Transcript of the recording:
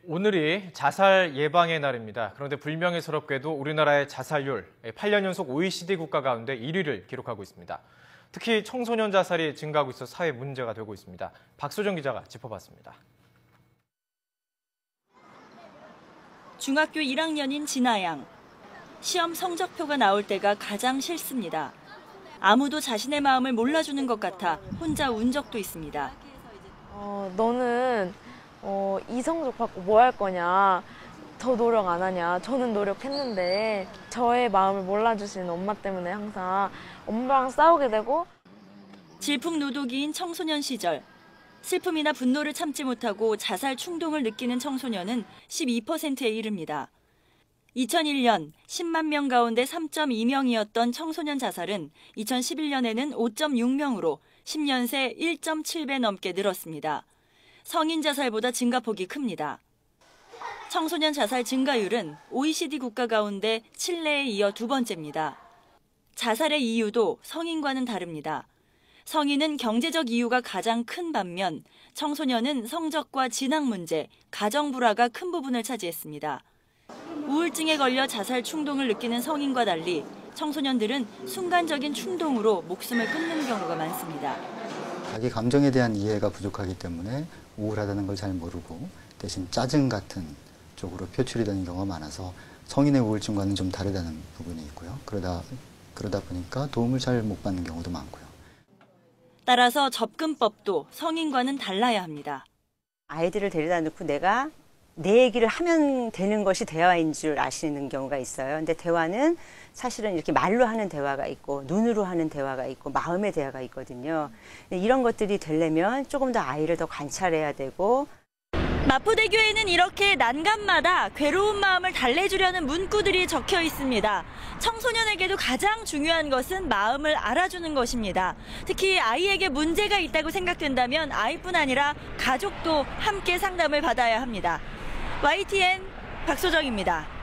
오늘이 자살 예방의 날입니다. 그런데 불명예스럽게도 우리나라의 자살률 8년 연속 OECD 국가 가운데 1위를 기록하고 있습니다. 특히 청소년 자살이 증가하고 있어 사회 문제가 되고 있습니다. 박소정 기자가 짚어봤습니다. 중학교 1학년인 진아 양. 시험 성적표가 나올 때가 가장 싫습니다. 아무도 자신의 마음을 몰라주는 것 같아 혼자 운 적도 있습니다. 너는 이 성적 받고 뭐 할 거냐, 더 노력 안 하냐. 저는 노력했는데 저의 마음을 몰라주시는 엄마 때문에 항상 엄마랑 싸우게 되고. 질풍노도기인 청소년 시절. 슬픔이나 분노를 참지 못하고 자살 충동을 느끼는 청소년은 12%에 이릅니다. 2001년 10만 명 가운데 3.2명이었던 청소년 자살은 2011년에는 5.6명으로 10년 새 1.7배 넘게 늘었습니다. 성인 자살보다 증가폭이 큽니다. 청소년 자살 증가율은 OECD 국가 가운데 칠레에 이어 두 번째입니다. 자살의 이유도 성인과는 다릅니다. 성인은 경제적 이유가 가장 큰 반면 청소년은 성적과 진학 문제, 가정 불화가 큰 부분을 차지했습니다. 우울증에 걸려 자살 충동을 느끼는 성인과 달리 청소년들은 순간적인 충동으로 목숨을 끊는 경우가 많습니다. 자기 감정에 대한 이해가 부족하기 때문에 우울하다는 걸 잘 모르고 대신 짜증 같은 쪽으로 표출이 되는 경우가 많아서 성인의 우울증과는 좀 다르다는 부분이 있고요. 그러다 보니까 도움을 잘 못 받는 경우도 많고요. 따라서 접근법도 성인과는 달라야 합니다. 아이들을 데려다 놓고 내가 내 얘기를 하면 되는 것이 대화인 줄 아시는 경우가 있어요. 근데 대화는 사실은 이렇게 말로 하는 대화가 있고 눈으로 하는 대화가 있고 마음의 대화가 있거든요. 이런 것들이 되려면 조금 더 아이를 더 관찰해야 되고. 마포대교에는 이렇게 난간마다 괴로운 마음을 달래주려는 문구들이 적혀 있습니다. 청소년에게도 가장 중요한 것은 마음을 알아주는 것입니다. 특히 아이에게 문제가 있다고 생각된다면 아이뿐 아니라 가족도 함께 상담을 받아야 합니다. YTN 박소정입니다.